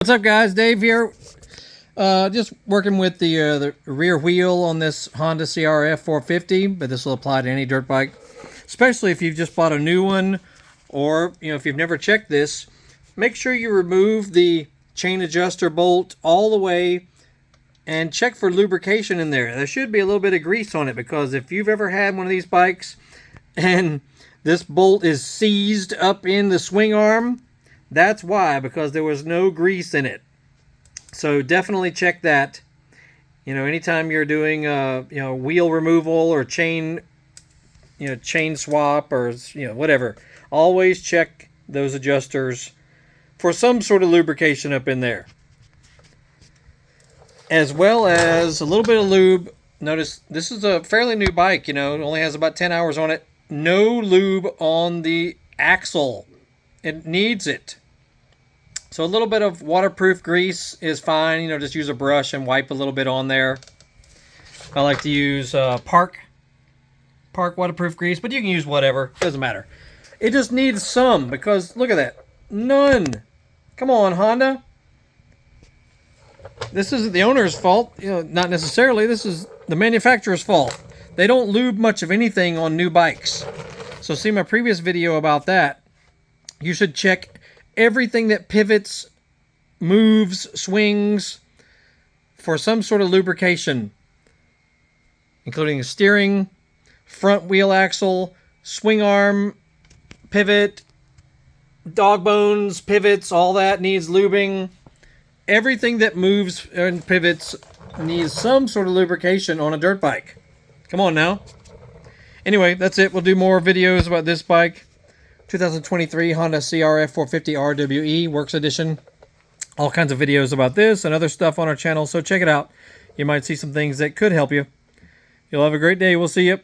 What's up, guys? Dave here. Just working with the rear wheel on this Honda CRF450, but this will apply to any dirt bike, especially if you've just bought a new one, or if you've never checked this. Make sure you remove the chain adjuster bolt all the way and check for lubrication in there. There should be a little bit of grease on it, because if you've ever had one of these bikes and this bolt is seized up in the swing arm, that's why, because there was no grease in it. So definitely check that. Anytime you're doing wheel removal or chain swap or whatever, always check those adjusters for some sort of lubrication up in there, as well as a little bit of lube. Notice this is a fairly new bike. It only has about 10 hours on it. No lube on the axle. It needs it. So a little bit of waterproof grease is fine. Just use a brush and wipe a little bit on there. I like to use Park waterproof grease, but you can use whatever. Doesn't matter. It just needs some, because look at that. None. Come on, Honda. This isn't the owner's fault. Not necessarily. This is the manufacturer's fault. They don't lube much of anything on new bikes. So see my previous video about that. You should check everything that pivots, moves, swings for some sort of lubrication, including steering, front wheel axle, swing arm, pivot, dog bones, pivots, all that needs lubing. Everything that moves and pivots needs some sort of lubrication on a dirt bike. Come on now. Anyway, that's it. We'll do more videos about this bike. 2023 Honda CRF450RWE Works Edition. All kinds of videos about this and other stuff on our channel, so check it out. You might see some things that could help you. You'll have a great day. We'll see you.